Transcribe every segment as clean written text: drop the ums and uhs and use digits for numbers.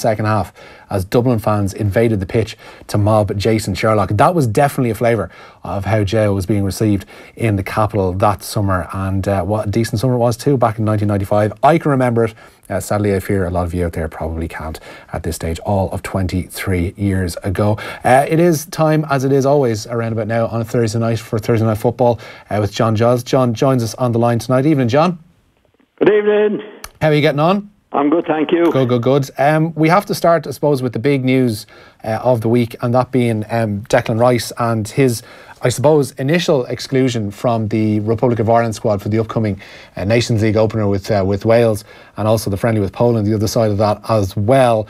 second half as Dublin fans invaded the pitch to mob Jason Sherlock. That was definitely a flavour of how Joe was being received in the capital that summer, and what a decent summer it was too back in 1995. I can remember it. Sadly, I fear a lot of you out there probably can't at this stage, all of 23 years ago. It is time, as it is always around about now, on a Thursday night for Thursday Night Football with John Giles. John joins us on the line tonight. Evening, John. Good evening. How are you getting on? I'm good, thank you. Good. We have to start, I suppose, with the big news of the week, and that being Declan Rice and his, I suppose, initial exclusion from the Republic of Ireland squad for the upcoming Nations League opener with Wales, and also the friendly with Poland, the other side of that as well.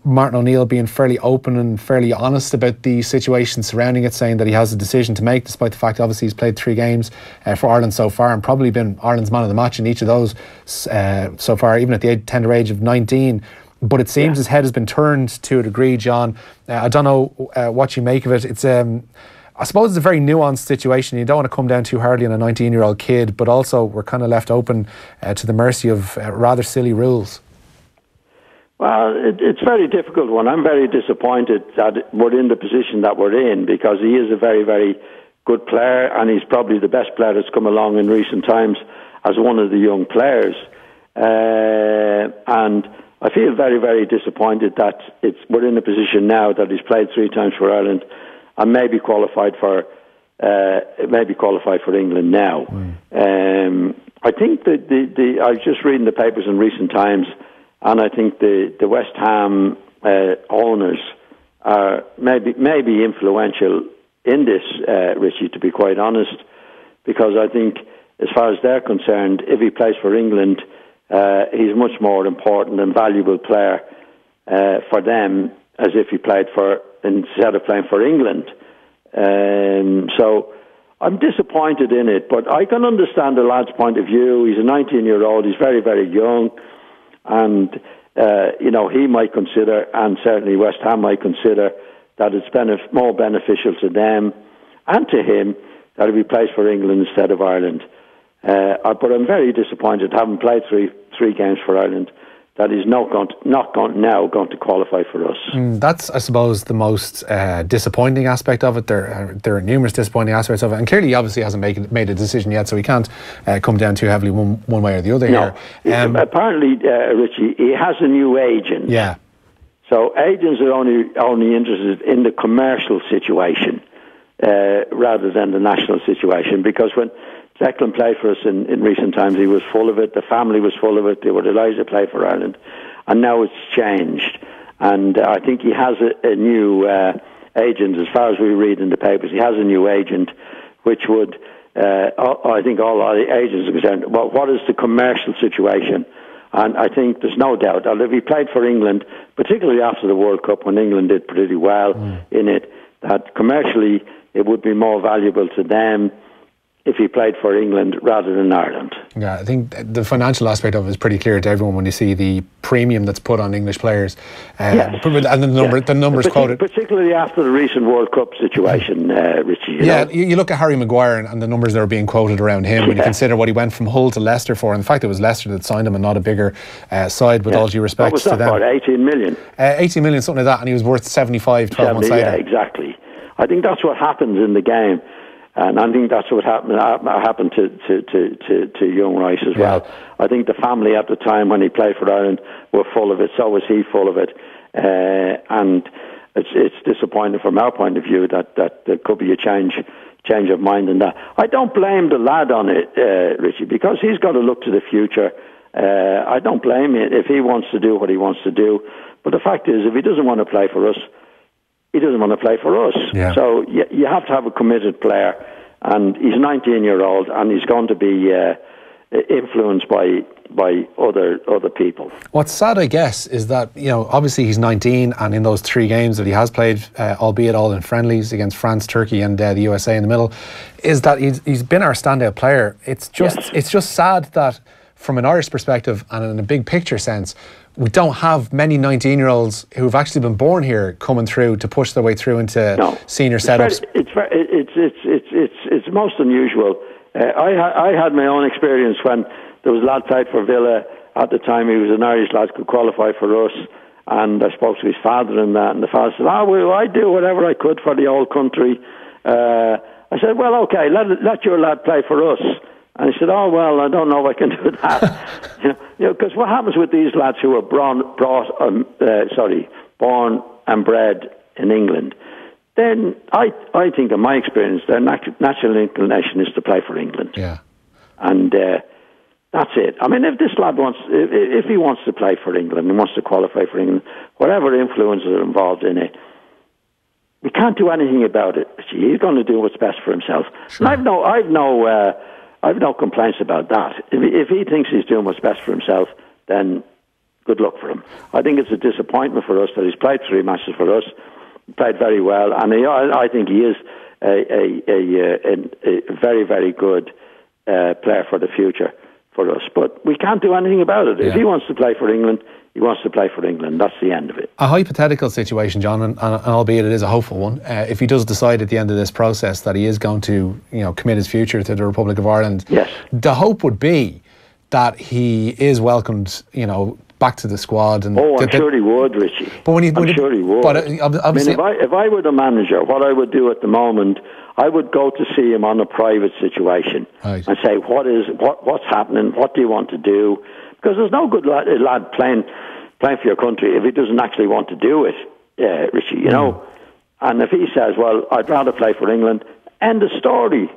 Martin O'Neill being fairly open and fairly honest about the situation surrounding it, saying that he has a decision to make, despite the fact obviously he's played 3 games for Ireland so far and probably been Ireland's man of the match in each of those so far, even at the tender age of 19. But it seems his head has been turned to a degree, John. I don't know what you make of it. It's I suppose it's a very nuanced situation. You don't want to come down too hardly on a 19-year-old kid, but also we're kind of left open to the mercy of rather silly rules. Well, it's a very difficult one. I'm very disappointed that we're in the position that we're in, because he is a very, very good player, and he's probably the best player that's come along in recent times as one of the young players. And I feel very, very disappointed that we're in a position now that he's played 3 times for Ireland and maybe qualified for England now. I think that I was just reading the papers in recent times, and I think the West Ham owners are maybe influential in this, Richie, to be quite honest, because I think as far as they're concerned, if he plays for England, he's a much more important and valuable player for them as if he played instead of playing for England. So I'm disappointed in it, but I can understand the lad's point of view. He's a 19-year-old, he's very, very young, and he might consider, and certainly West Ham might consider, that it's more beneficial to them and to him that if he plays for England instead of Ireland. But I'm very disappointed, having played three games for Ireland, that he's not going to qualify for us. That's, I suppose, the most disappointing aspect of it. There are numerous disappointing aspects of it, and clearly he obviously hasn't made a decision yet, so he can't come down too heavily one way or the other here. Apparently, Richie, he has a new agent. Yeah. So agents are only interested in the commercial situation rather than the national situation, because when Declan played for us in recent times, he was full of it, the family was full of it, they were delighted to play for Ireland, and now it's changed. And I think he has a new agent, as far as we read in the papers. He has a new agent, which would, I think all the agents are concerned, well, what is the commercial situation? And I think there's no doubt that if he played for England, particularly after the World Cup when England did pretty well in it, that commercially it would be more valuable to them if he played for England rather than Ireland. Yeah, I think the financial aspect of it is pretty clear to everyone when you see the premium that's put on English players. Yes. And the numbers quoted. Particularly after the recent World Cup situation, Richie. You look at Harry Maguire and the numbers that are being quoted around him when you consider what he went from Hull to Leicester for, and the fact that it was Leicester that signed him and not a bigger side, with all due respect to them. What was that for, 18 million? 18 million, something like that, and he was worth 75 12 months later. Yeah, exactly. I think that's what happens in the game. And I think that's what happened to young Rice as well. I think the family at the time when he played for Ireland were full of it. So was he full of it. And it's disappointing from our point of view that there could be a change of mind in that. I don't blame the lad on it, Richie, because he's got to look to the future. I don't blame him if he wants to do what he wants to do. But the fact is, if he doesn't want to play for us, he doesn't want to play for us. Yeah. So you have to have a committed player, and he's 19-year-old, and he's going to be influenced by other people. What's sad, I guess, is that obviously he's 19, and in those 3 games that he has played, albeit all in friendlies against France, Turkey, and the USA in the middle, is that he's been our standout player. It's just sad that from an Irish perspective and in a big picture sense, we don't have many 19-year-olds who've actually been born here coming through to push their way through into senior setups. It's most unusual. I had my own experience when there was a lad played for Villa at the time. He was an Irish lad, could qualify for us, And I spoke to his father and that, and the father said, well, I do whatever I could for the old country. I said, well, okay, let your lad play for us. And he said, oh, well, I don't know if I can do that. Because what happens with these lads who are born and bred in England, then I think, in my experience, their natural inclination is to play for England. Yeah. And that's it. I mean, if this lad if he wants to play for England and wants to qualify for England, whatever influences are involved in it, we can't do anything about it. He's going to do what's best for himself. Sure. And I've no complaints about that. If he thinks he's doing what's best for himself, then good luck for him. I think it's a disappointment for us that he's played 3 matches for us, played very well, and I think he is a very, very good player for the future for us. But we can't do anything about it. Yeah. If he wants to play for England, he wants to play for England. That's the end of it. A hypothetical situation, John, and albeit it is a hopeful one, if he does decide at the end of this process that he is going to, commit his future to the Republic of Ireland, yes, the hope would be that he is welcomed, back to the squad. And I'm sure he would, Richie. But I'm sure he would. But obviously, if I were the manager, what I would do at the moment, I would go to see him on a private situation, right, and say, what's happening? What do you want to do? Because there's no good lad playing for your country if he doesn't actually want to do it, Richie. And if he says, "Well, I'd rather play for England," end of story.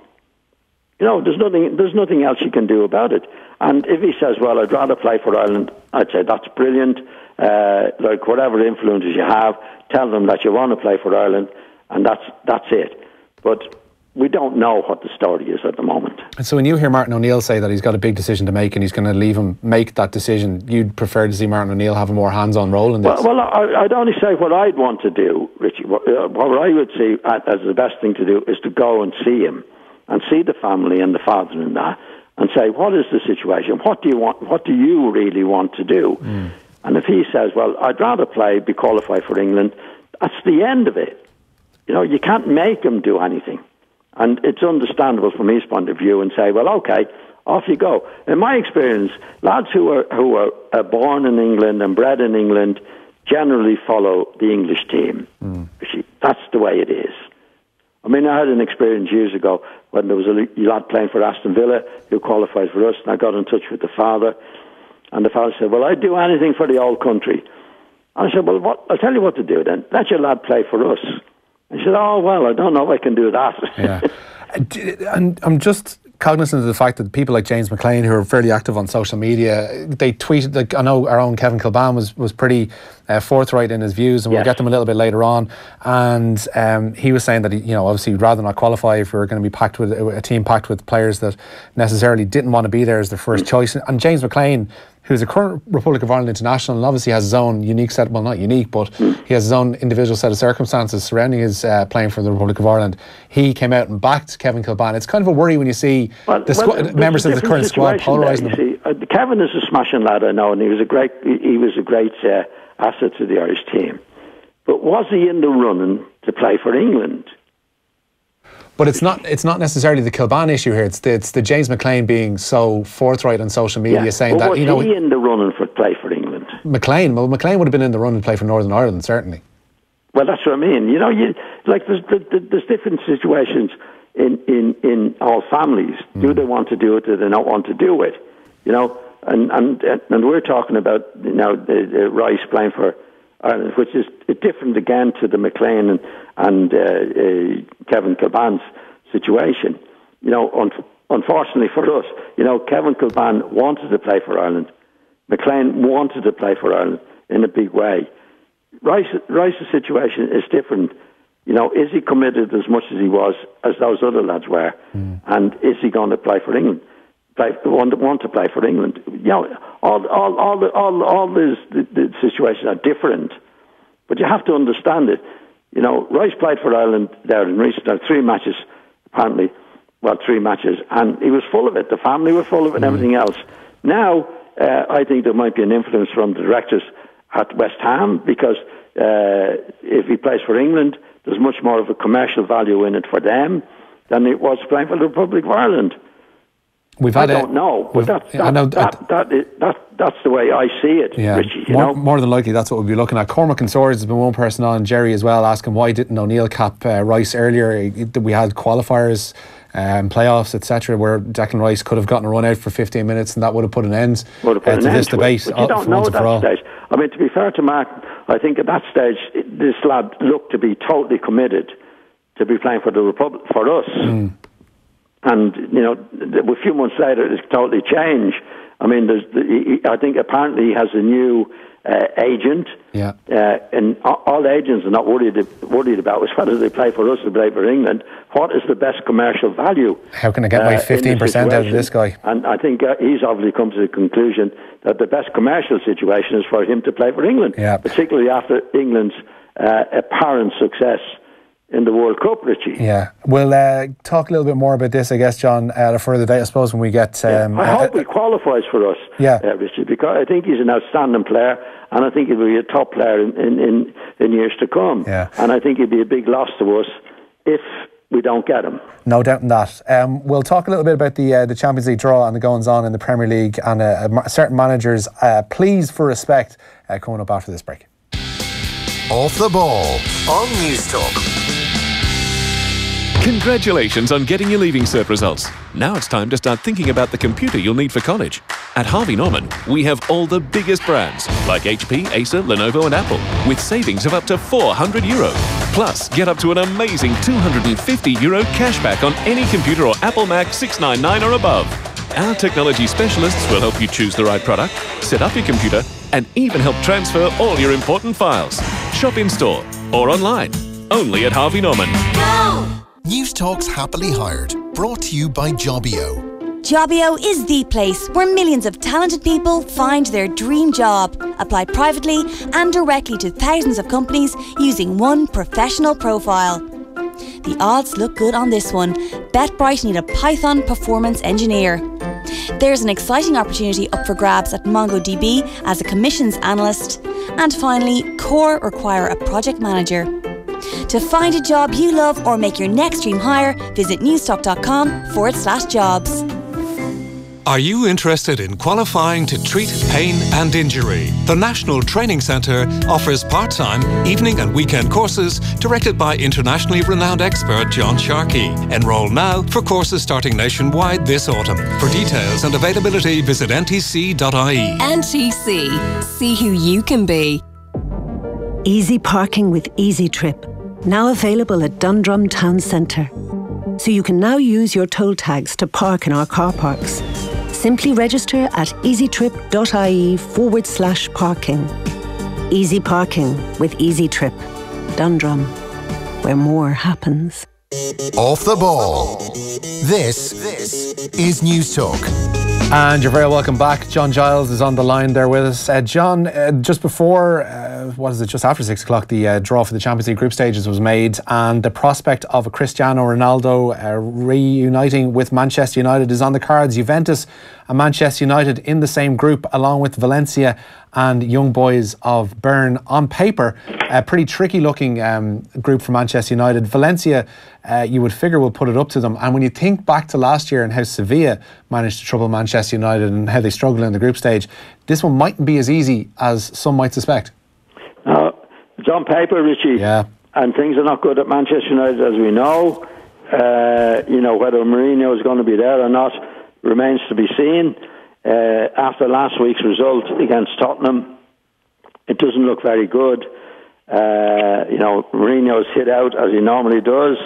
There's nothing else you can do about it. And if he says, "Well, I'd rather play for Ireland," I'd say that's brilliant. Whatever influences you have, tell them that you want to play for Ireland, and that's it. But we don't know what the story is at the moment. And so when you hear Martin O'Neill say that he's got a big decision to make and he's going to leave him make that decision, you'd prefer to see Martin O'Neill have a more hands-on role in this? Well, I'd only say what I'd want to do, Richie. What I would see as the best thing to do is to go and see him and see the family and the father and that, and say, what is the situation? What do you want? What do you really want to do? And if he says, well, I'd rather be qualified for England, that's the end of it. You can't make him do anything. And it's understandable from his point of view and say, well, okay, off you go. In my experience, lads who are born in England and bred in England generally follow the English team. That's the way it is. I mean, I had an experience years ago when there was a lad playing for Aston Villa who qualified for us, and I got in touch with the father, and the father said, well, I'd do anything for the old country. And I said, well, I'll tell you what to do then. Let your lad play for us. He said, oh, well, I don't know if I can do that. Yeah. And I'm just cognizant of the fact that people like James McLean, who are fairly active on social media, they tweeted, I know our own Kevin Kilban was pretty forthright in his views, and we'll get them a little bit later on. And he was saying that, obviously he'd rather not qualify if we were going to be packed with a team packed with players that necessarily didn't want to be there as their first choice. And James McLean, who's a current Republic of Ireland international and obviously has his own unique set, well, not unique, but he has his own individual set of circumstances surrounding his playing for the Republic of Ireland. He came out and backed Kevin Kilban. It's kind of a worry when you see members of the current squad polarising them. Kevin is a smashing lad, I know, and he was a great asset to the Irish team. But was he in the running to play for England? But it's not necessarily the Kilban issue here. It's the James McLean being so forthright on social media saying that, was he in the running for play for England? McLean would have been in the running to play for Northern Ireland, certainly. Well, that's what I mean. There's different situations in all families. Do they want to do it? Do they not want to do it? And we're talking about Rice playing for Ireland, which is different again to the McLean and Kevin Kilban's situation. Unfortunately for us, Kevin Kilban wanted to play for Ireland. McLean wanted to play for Ireland in a big way. Rice's situation is different. Is he committed as much as he was, as those other lads were? And is he going to play for England? Want to play for England? All the situations are different, but you have to understand it. Rice played for Ireland there in recent times, 3 matches, apparently. Well, 3 matches, and he was full of it. The family were full of it and everything else. Now, I think there might be an influence from the directors at West Ham, because if he plays for England, there's much more of a commercial value in it for them than it was playing for the Republic of Ireland. I don't know, but that's the way I see it, yeah, Richie. More than likely, that's what we'll be looking at. Cormac and Swords has been one person on, Jerry as well, asking why didn't O'Neill cap Rice earlier? We had qualifiers and playoffs, etc., where Declan Rice could have gotten a run out for 15 minutes, and that would have put an end to this debate. But you don't know at that stage. I mean, to be fair to Mark, I think at that stage this lad looked to be totally committed to be playing for the Republic, for us. And a few months later, it's totally changed. I mean, I think apparently he has a new agent. Yeah. And all agents are not worried about is whether they play for us or play for England. What is the best commercial value? How can I get my 15% out of this guy? And I think he's obviously come to the conclusion that the best commercial situation is for him to play for England, particularly after England's apparent success in the World Cup, Richie. Yeah. We'll talk a little bit more about this, I guess, John, at a further date, I suppose, when we get... I hope he qualifies for us, Richie, because I think he's an outstanding player, and I think he'll be a top player in years to come. Yeah. And I think he'd be a big loss to us if we don't get him. No doubt in that. We'll talk a little bit about the Champions League draw and the goings-on in the Premier League and certain managers' pleas for respect coming up after this break. Off the Ball on News Talk. Congratulations on getting your Leaving Cert results. Now it's time to start thinking about the computer you'll need for college. At Harvey Norman, we have all the biggest brands like HP, Acer, Lenovo and Apple with savings of up to €400. Plus, get up to an amazing €250 cashback on any computer or Apple Mac 699 or above. Our technology specialists will help you choose the right product, set up your computer and even help transfer all your important files. Shop in store or online. Only at Harvey Norman. Go! News Talk's Happily Hired, brought to you by Jobio. Jobio is the place where millions of talented people find their dream job. Apply privately and directly to thousands of companies using one professional profile. The odds look good on this one. BetBright need a Python performance engineer. There's an exciting opportunity up for grabs at MongoDB as a commissions analyst. And finally, Core require a project manager. To find a job you love or make your next dream hire, visit newstalk.com/jobs. Are you interested in qualifying to treat pain and injury? The National Training Centre offers part-time, evening and weekend courses directed by internationally renowned expert John Sharkey. Enrol now for courses starting nationwide this autumn. For details and availability, visit ntc.ie. NTC. See who you can be. Easy parking with Easy Trip. Now available at Dundrum Town Centre. So you can now use your toll tags to park in our car parks. Simply register at easytrip.ie/parking. Easy parking with Easy Trip. Dundrum, where more happens. Off the Ball. This is News Talk. And you're very welcome back. John Giles is on the line there with us. John, just before, just after 6 o'clock, the draw for the Champions League group stages was made, and the prospect of a Cristiano Ronaldo reuniting with Manchester United is on the cards. Juventus and Manchester United in the same group, along with Valencia and Young Boys of Bern. On paper, a pretty tricky looking group for Manchester United. Valencia, you would figure, will put it up to them. And when you think back to last year and how Sevilla managed to trouble Manchester United and how they struggled in the group stage, this one mightn't be as easy as some might suspect. It's on paper, Richie. Yeah. And things are not good at Manchester United, as we know. Whether Mourinho is going to be there or not remains to be seen. After last week's result against Tottenham, it doesn't look very good. Mourinho's hit out as he normally does,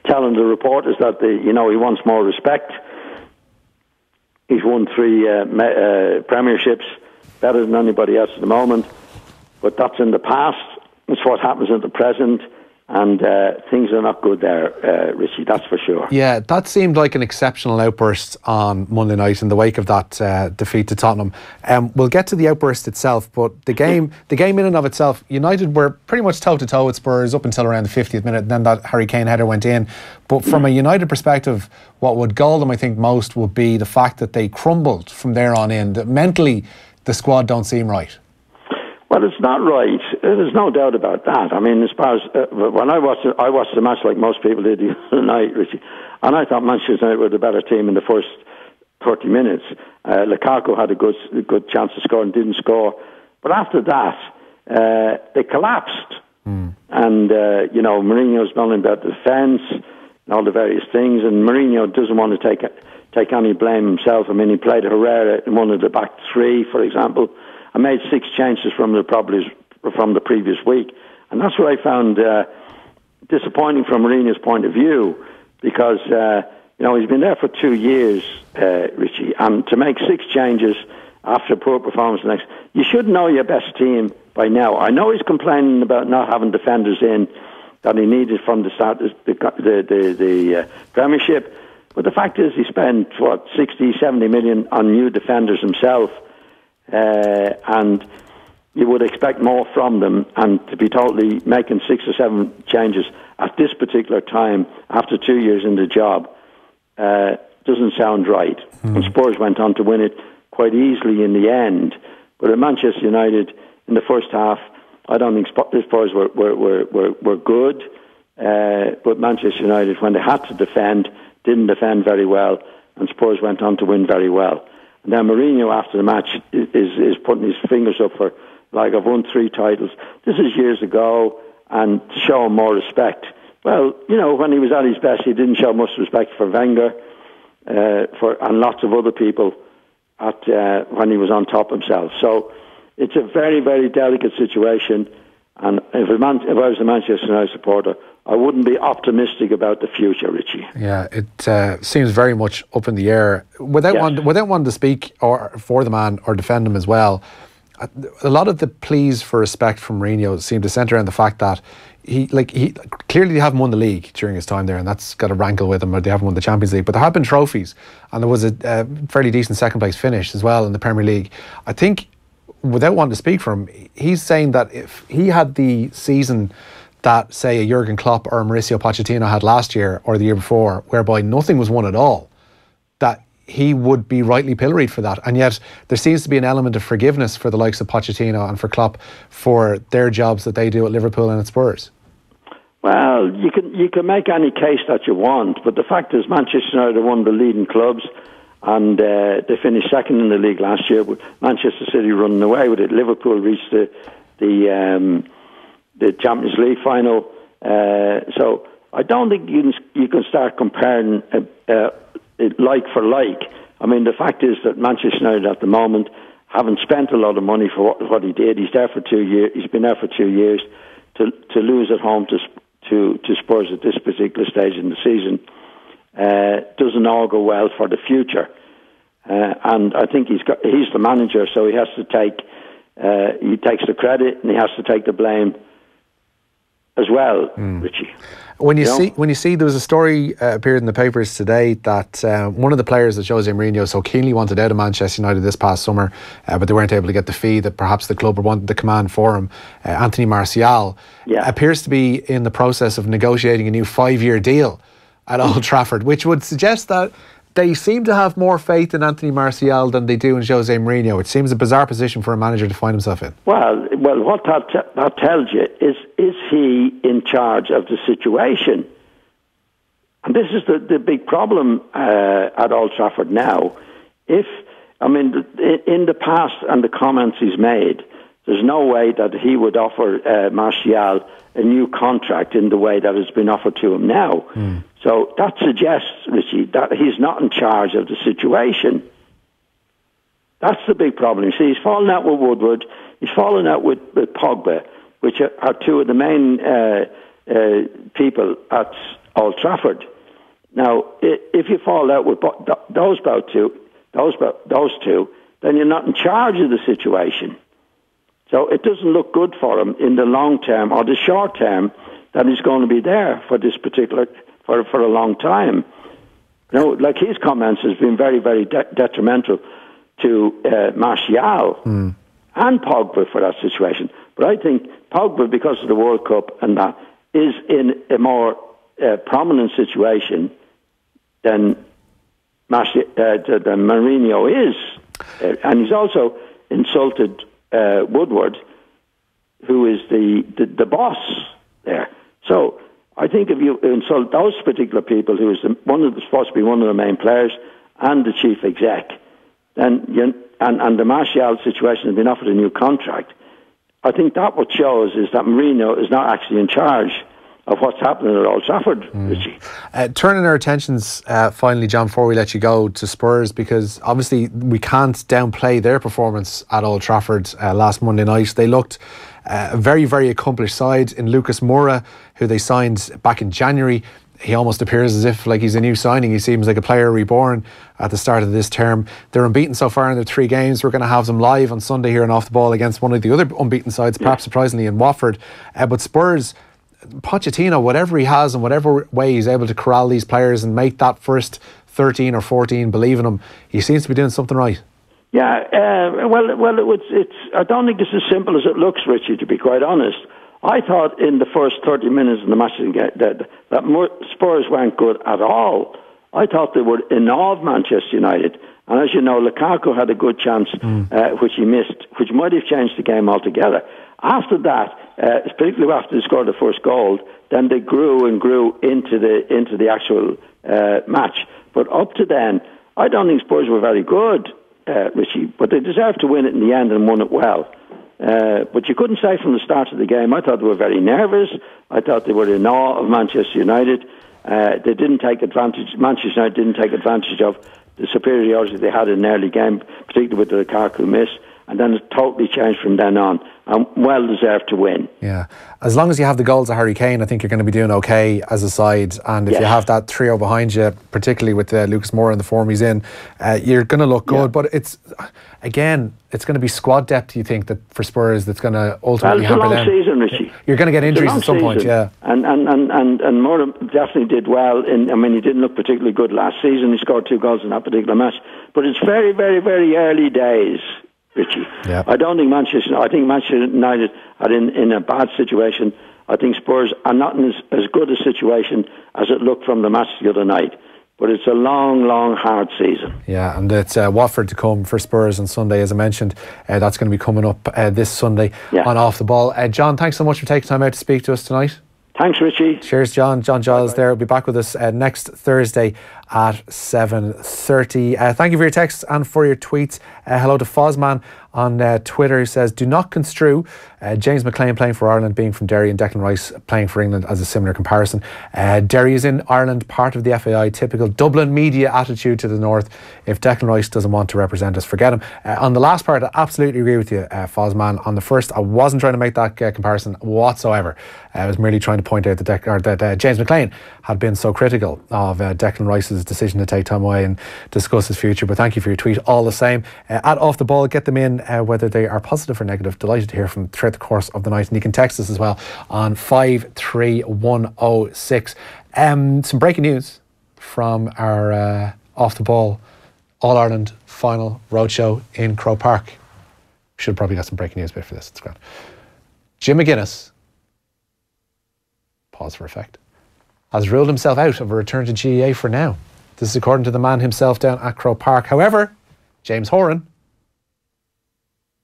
telling the reporters that he wants more respect. He's won 3 premierships, better than anybody else at the moment. But that's in the past. It's what happens in the present. And things are not good there, Richie, that's for sure. Yeah, that seemed like an exceptional outburst on Monday night in the wake of that defeat to Tottenham. We'll get to the outburst itself, but the game in and of itself, United were pretty much toe-to-toe with Spurs up until around the 50th minute, and then that Harry Kane header went in. But from a United perspective, what would gall them, I think, most would be the fact that they crumbled from there on in. That mentally, the squad don't seem right. Well, it's not right. There's no doubt about that. I mean, as far as when I watched the match like most people did the other night, Richie, and I thought Manchester United were the better team in the first 30 minutes. Lukaku had a good chance to score and didn't score, but after that, they collapsed. And Mourinho's moaning about the defence and all the various things, and Mourinho doesn't want to take any blame himself. I mean, he played Herrera in one of the back three, for example. I made 6 changes from the previous week, and that's what I found disappointing from Mourinho's point of view, because he's been there for 2 years, Richie, and to make 6 changes after a poor performance you should know your best team by now. I know he's complaining about not having defenders in that he needed from the start of the Premiership, but the fact is he spent 60-70 million on new defenders himself. And you would expect more from them, and to be totally making 6 or 7 changes at this particular time after 2 years in the job doesn't sound right. And Spurs went on to win it quite easily in the end. But at Manchester United in the first half, I don't think the Spurs were good. But Manchester United, when they had to defend, didn't defend very well, and Spurs went on to win very well. Now Mourinho, after the match, is putting his fingers up for, like, I've won 3 titles. This is years ago, and to show him more respect. Well, when he was at his best, he didn't show much respect for Wenger, and lots of other people when he was on top himself. So it's a very, very delicate situation. And if I was a Manchester United supporter, I wouldn't be optimistic about the future, Richie. Yeah, it seems very much up in the air. Without wanting to speak for the man or defend him as well, a lot of the pleas for respect from Mourinho seem to centre around the fact that he clearly they haven't won the league during his time there, and that's got a rankle with him, or they haven't won the Champions League. But there have been trophies, and there was a fairly decent second place finish as well in the Premier League. I think, without wanting to speak for him, he's saying that if he had the season that, say, a Jurgen Klopp or Mauricio Pochettino had last year or the year before, whereby nothing was won at all, that he would be rightly pilloried for that. And yet there seems to be an element of forgiveness for the likes of Pochettino and for Klopp for their jobs that they do at Liverpool and at Spurs. Well, you can make any case that you want, but the fact is Manchester United are one of the leading clubs, and they finished second in the league last year, with Manchester City running away with it. Liverpool reached the Champions League final. So I don't think you can start comparing like for like. I mean, the fact is that Manchester United at the moment haven't spent a lot of money for what he did. He's there for 2 years. He's been there for 2 years. To lose at home to Spurs at this particular stage in the season doesn't all go well for the future. And I think he's the manager, so he has to he takes the credit and he has to take the blame as well, Richie. When you see, there was a story appeared in the papers today that one of the players that Jose Mourinho so keenly wanted out of Manchester United this past summer, but they weren't able to get the fee that perhaps the club wanted to command for him, Anthony Martial, appears to be in the process of negotiating a new 5-year deal at Old Trafford, which would suggest that they seem to have more faith in Anthony Martial than they do in Jose Mourinho. It seems a bizarre position for a manager to find himself in. Well, what that tells you is he in charge of the situation? And this is the big problem at Old Trafford now. In the past and the comments he's made, there's no way that he would offer Martial a new contract in the way that has been offered to him now. So that suggests, Richie, that he's not in charge of the situation. That's the big problem. See, he's fallen out with Woodward, he's fallen out with Pogba, which are two of the main people at Old Trafford. Now, if you fall out with those two, then you're not in charge of the situation. So it doesn't look good for him in the long term or the short term that he's going to be there for this particular for a long time. Like his comments has been very, very detrimental to Martial and Pogba for that situation. But I think Pogba, because of the World Cup and that, is in a more prominent situation than Mourinho is, and he's also insulted Woodward is the boss there. So I think if you insult those particular people, who is supposed to be one of the main players and the chief exec, then and the Martial situation has been offered a new contract, I think that what shows is that Mourinho is not actually in charge of what's happening at Old Trafford, Richie. Turning our attentions finally, John, before we let you go, to Spurs, because obviously we can't downplay their performance at Old Trafford last Monday night. They looked a very, very accomplished side in Lucas Moura, who they signed back in January. He almost appears as if like he's a new signing. He seems like a player reborn at the start of this term. They're unbeaten so far in their 3 games. We're going to have them live on Sunday here and Off the Ball against one of the other unbeaten sides, perhaps surprisingly, in Watford. But Spurs, Pochettino, whatever he has and whatever way he's able to corral these players and make that first 13 or 14 believe in him, he seems to be doing something right. Yeah, it's. I don't think it's as simple as it looks, Richie, to be quite honest. I thought in the first 30 minutes of the match that Spurs weren't good at all. I thought they were in awe of Manchester United. And as you know, Lukaku had a good chance, which he missed, which might have changed the game altogether. After that, particularly after they scored the first goal, then they grew and grew into the actual match. But up to then, I don't think Spurs were very good, Richie, but they deserved to win it in the end and won it well. But you couldn't say from the start of the game. I thought they were very nervous. I thought they were in awe of Manchester United. They didn't take advantage. Manchester United didn't take advantage of the superiority they had in the early game, particularly with the Lukaku miss. And then it totally changed from then on. And well deserved to win. Yeah. As long as you have the goals of Harry Kane, I think you're going to be doing okay as a side. And if you have that trio behind you, particularly with Lucas Moura and the form he's in, you're going to look good. Yeah. But it's going to be squad depth, you think, that for Spurs that's going to ultimately hamper them. It's a long season, Richie. You're going to get injuries at some point, yeah. And Moura definitely did well. He didn't look particularly good last season. He scored 2 goals in that particular match. But it's very, very, very early days, Richie. Yep. I think Manchester United are in a bad situation. I think Spurs are not in as good a situation as it looked from the match the other night. But it's a long, long, hard season. Yeah, and it's Watford to come for Spurs on Sunday, as I mentioned. That's going to be coming up this Sunday on Off the Ball. John, thanks so much for taking time out to speak to us tonight. Thanks, Richie. Cheers, John. John Giles there will be back with us next Thursday at 7:30. Thank you for your texts and for your tweets. Hello to Fozman on Twitter, who says, do not construe James McLean playing for Ireland being from Derry and Declan Rice playing for England as a similar comparison. Derry is in Ireland, part of the FAI, typical Dublin media attitude to the north. If Declan Rice doesn't want to represent us, forget him. On the last part, I absolutely agree with you, Fozman. On the first, I wasn't trying to make that comparison whatsoever. I was merely trying to point out that James McLean had been so critical of Declan Rice's decision to take time away and discuss his future. But thank you for your tweet all the same. At Off the Ball, get them in whether they are positive or negative. Delighted to hear from throughout the course of the night. And you can text us as well on 53106. Some breaking news from our Off the Ball All-Ireland final roadshow in Croke Park. Should have probably got some breaking news bit for this. It's great. Jim McGuinness, pause for effect, has ruled himself out of a return to GAA for now. This is according to the man himself down at Croke Park. However, James Horan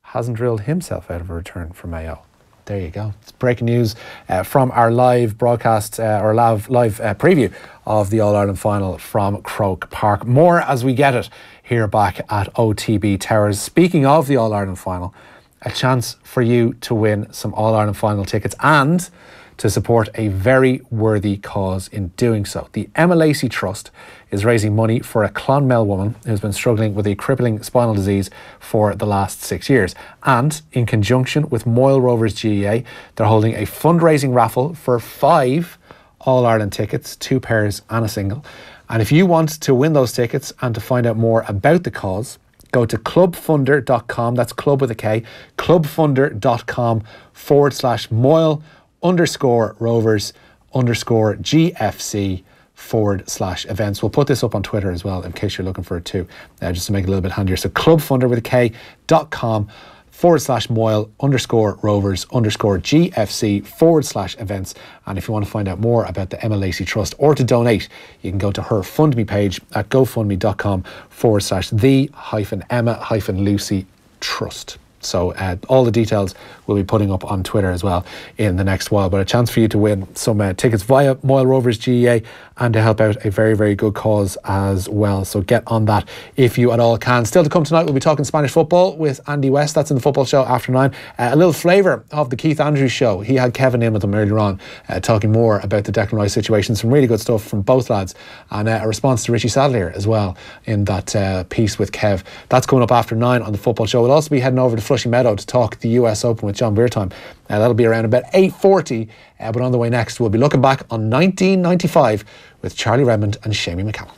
hasn't ruled himself out of a return for Mayo. There you go. It's breaking news from our live broadcast or live preview of the All-Ireland final from Croke Park. More as we get it here back at OTB Towers. Speaking of the All-Ireland final, a chance for you to win some All-Ireland final tickets and to support a very worthy cause in doing so. The Emma Lacey Trust is raising money for a Clonmel woman who's been struggling with a crippling spinal disease for the last 6 years. And in conjunction with Moyle Rovers GAA, they're holding a fundraising raffle for 5 All-Ireland tickets, 2 pairs and a single. And if you want to win those tickets and to find out more about the cause, go to clubfunder.com, that's club with a K, clubfunder.com/Moyle_Rovers_GFC/events. We'll put this up on Twitter as well in case you're looking for it too, just to make it a little bit handier. So clubfunder with a K.com/Moyle_Rovers_GFC/events. And if you want to find out more about the Emma Lacey Trust or to donate, you can go to her FundMe page at gofundme.com/the-Emma-Lucy Trust. So all the details we'll be putting up on Twitter as well in the next while. But a chance for you to win some tickets via Moyle Rovers GEA and to help out a very, very good cause as well. So get on that if you at all can. Still to come tonight, we'll be talking Spanish football with Andy West. That's in the football show after 9. A little flavour of the Keith Andrews show. He had Kevin in with him earlier on talking more about the Declan Rice situation. Some really good stuff from both lads, and a response to Richie Sadlier as well in that piece with Kev. That's coming up after 9 on the football show. We'll also be heading over to Flushing Meadow to talk the US Open with John Beertime. That'll be around about 8:40, but on the way next we'll be looking back on 1995 with Charlie Redmond and Shamie McCallum.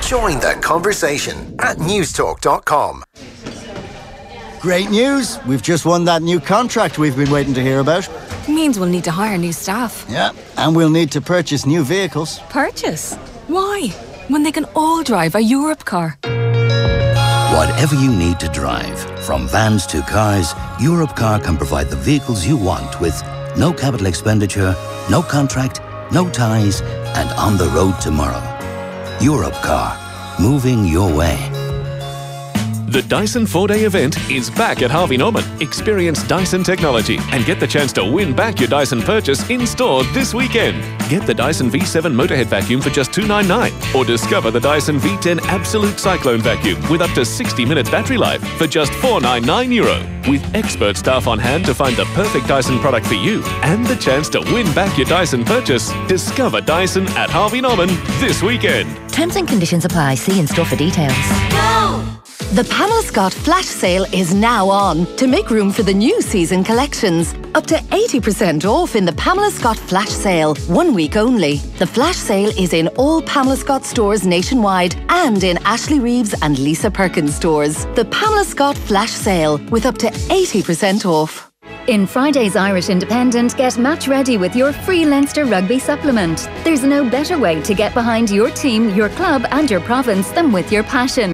Join the conversation at newstalk.com. Great news! We've just won that new contract we've been waiting to hear about. Means we'll need to hire new staff. Yeah, and we'll need to purchase new vehicles. Purchase? Why? When they can all drive a Europe car. Whatever you need to drive, from vans to cars, Europe Car can provide the vehicles you want with no capital expenditure, no contract, no ties, and on the road tomorrow. Europe Car, moving your way. The Dyson 4-day event is back at Harvey Norman. Experience Dyson technology and get the chance to win back your Dyson purchase in store this weekend. Get the Dyson V7 Motorhead vacuum for just $299, or discover the Dyson V10 Absolute Cyclone vacuum with up to 60-minute battery life for just €499. With expert staff on hand to find the perfect Dyson product for you and the chance to win back your Dyson purchase, discover Dyson at Harvey Norman this weekend. Terms and conditions apply. See in store for details. Go! The Pamela Scott Flash Sale is now on to make room for the new season collections. Up to 80% off in the Pamela Scott Flash Sale, 1 week only. The Flash Sale is in all Pamela Scott stores nationwide and in Ashley Reeves and Lisa Perkins stores. The Pamela Scott Flash Sale with up to 80% off. In Friday's Irish Independent, get match ready with your free Leinster Rugby supplement. There's no better way to get behind your team, your club and your province than with your passion.